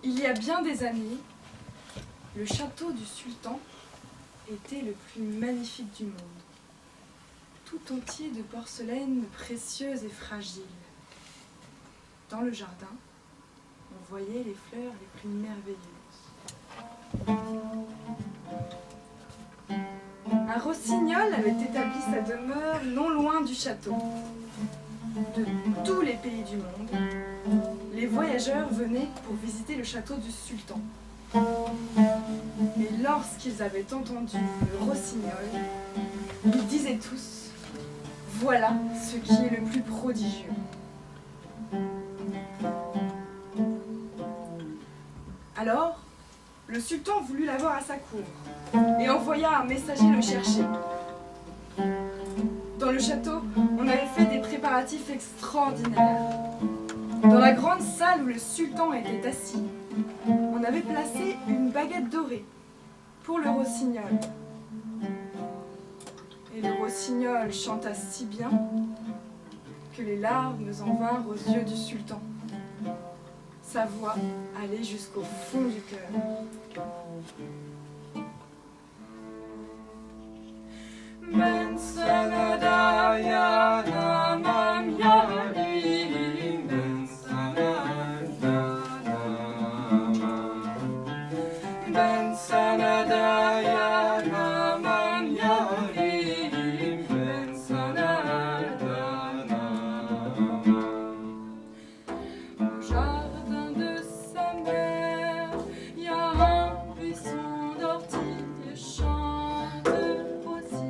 Il y a bien des années, le château du sultan était le plus magnifique du monde, tout entier de porcelaine précieuse et fragile. Dans le jardin, on voyait les fleurs les plus merveilleuses. Un rossignol avait établi sa demeure non loin du château. De tous les pays du monde, les voyageurs venaient pour visiter le château du sultan. Et lorsqu'ils avaient entendu le rossignol, ils disaient tous « Voilà ce qui est le plus prodigieux ». Alors, le sultan voulut l'avoir à sa cour et envoya un messager le chercher. Dans le château, on avait fait des préparatifs extraordinaires. Dans la grande salle où le sultan était assis, on avait placé une baguette dorée pour le rossignol. Et le rossignol chanta si bien que les larmes en vinrent aux yeux du sultan. Sa voix allait jusqu'au fond du cœur. Ben sana dayanamam yarim, ben sana dayanamam. Ben sana dayanamam yarim, ben sana dayanamam. Au jardin de sa mère, y a un buisson d'ortie chante aussi.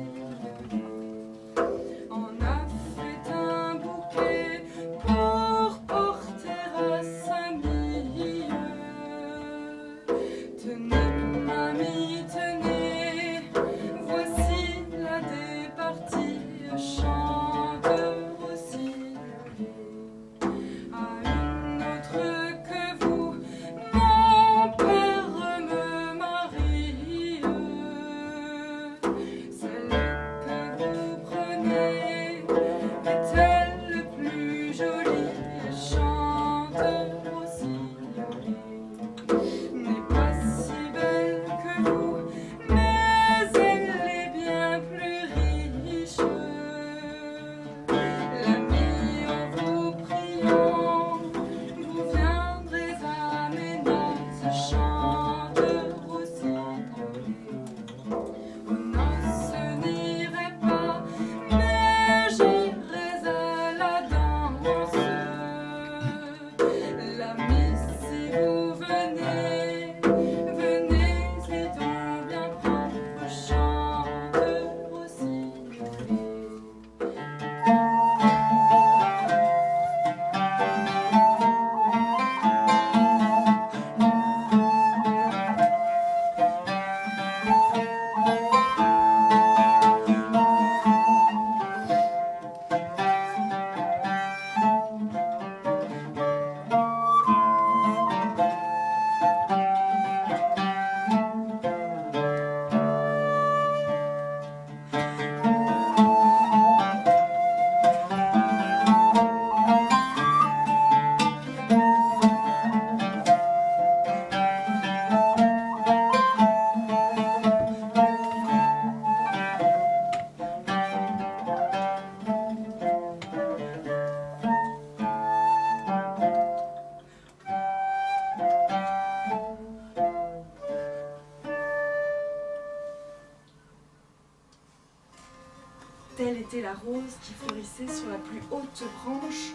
Telle était la rose qui fleurissait sur la plus haute branche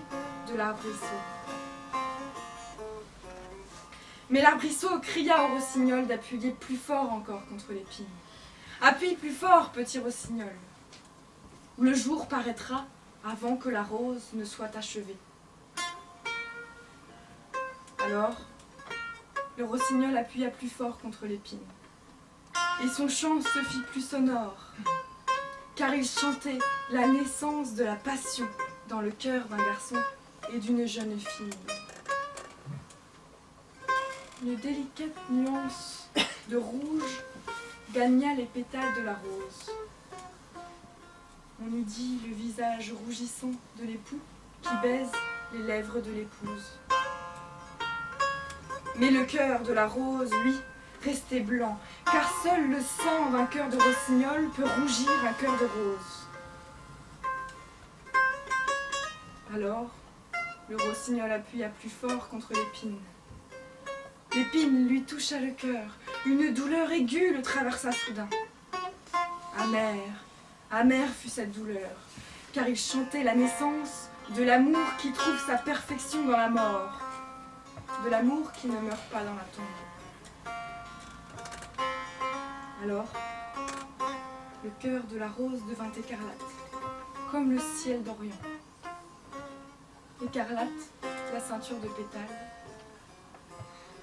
de de l'arbrisseau. Mais l'arbrisseau cria au rossignol d'appuyer plus fort encore contre l'épine. « Appuie plus fort, petit rossignol, ou le jour paraîtra avant que la rose ne soit achevée. » Alors, le rossignol appuya plus fort contre l'épine, et son chant se fit plus sonore, car il chantait la naissance de la passion dans le cœur d'un garçon et d'une jeune fille. Une délicate nuance de rouge gagna les pétales de la rose. On eût dit le visage rougissant de l'époux qui baise les lèvres de l'épouse. Mais le cœur de la rose, lui, restait blanc, car seul le sang d'un cœur de rossignol peut rougir un cœur de rose. Alors, le rossignol appuya plus fort contre l'épine. L'épine lui toucha le cœur, une douleur aiguë le traversa soudain. Amère, amère fut cette douleur, car il chantait la naissance de l'amour qui trouve sa perfection dans la mort, de l'amour qui ne meurt pas dans la tombe. Alors, le cœur de la rose devint écarlate, comme le ciel d'Orient. Écarlate, la ceinture de pétales,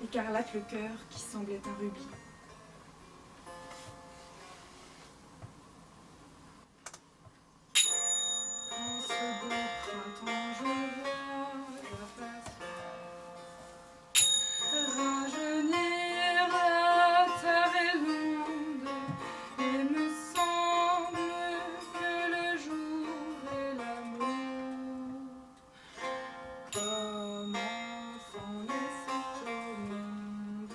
écarlate le cœur qui semblait un rubis. En ce beau printemps, je vois la face rajeunir la terre et l'onde, et me semble que le jour et l'amour, comme enfants naissent au monde.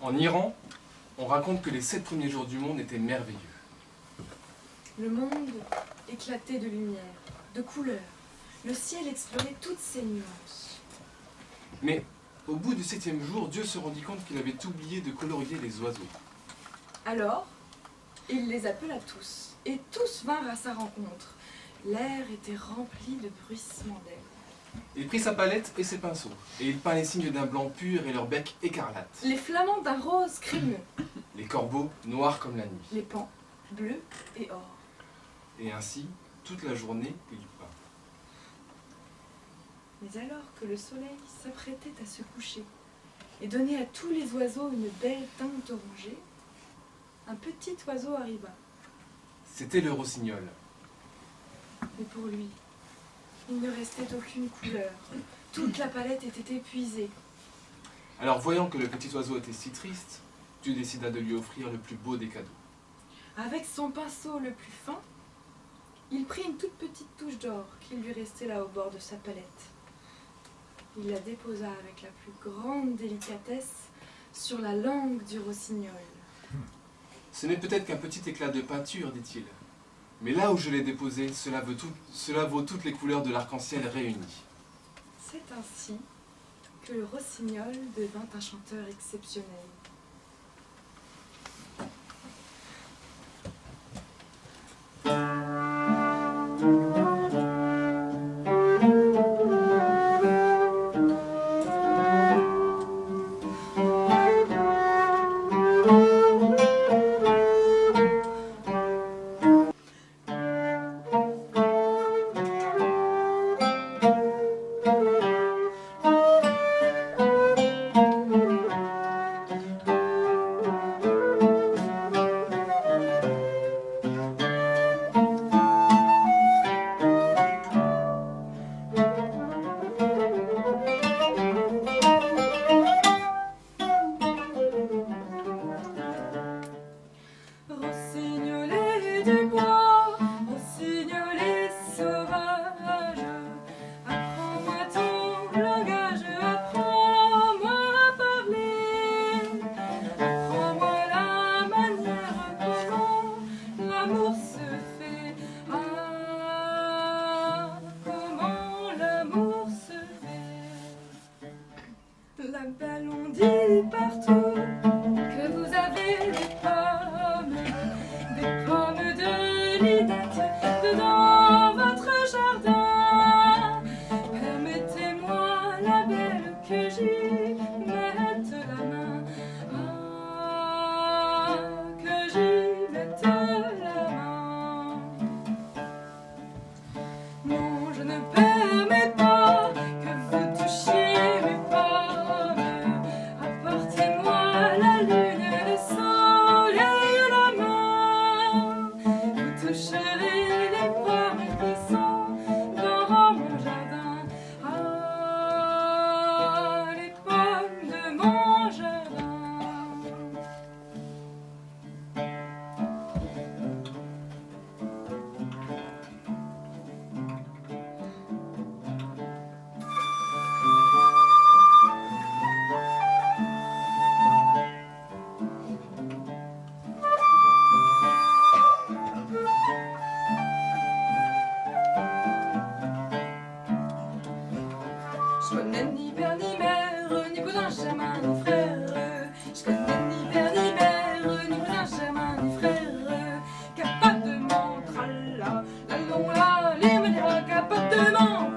En Iran, on raconte que les 7 premiers jours du monde étaient merveilleux. Le monde éclatait de lumière, de couleurs. Le ciel explorait toutes ses nuances. Mais au bout du 7e jour, Dieu se rendit compte qu'il avait oublié de colorier les oiseaux. Alors, il les appela tous, et tous vinrent à sa rencontre. L'air était rempli de bruissements d'ailes. Il prit sa palette et ses pinceaux, et il peint les signes d'un blanc pur et leur bec écarlate. Les flamants d'un rose crémeux, Les corbeaux noirs comme la nuit. les pans bleus et or. Et ainsi, toute la journée, il peint. Mais alors que le soleil s'apprêtait à se coucher et donnait à tous les oiseaux une belle teinte orangée, un petit oiseau arriva. C'était le rossignol. Mais pour lui, il ne restait aucune couleur. Toute la palette était épuisée. Alors voyant que le petit oiseau était si triste, Dieu décida de lui offrir le plus beau des cadeaux. Avec son pinceau le plus fin, il prit une toute petite touche d'or qui lui restait là au bord de sa palette. Il la déposa avec la plus grande délicatesse sur la langue du rossignol. Ce n'est peut-être qu'un petit éclat de peinture, dit-il. Mais là où je l'ai déposé, cela vaut toutes les couleurs de l'arc-en-ciel réunies. C'est ainsi que le rossignol devint un chanteur exceptionnel. Je connais ni père ni mère, ni cousin germain ni frère. Je connais ni père ni mère, ni cousin germain ni frère. Capote de mentre, la long la, les manières, capote de mentre.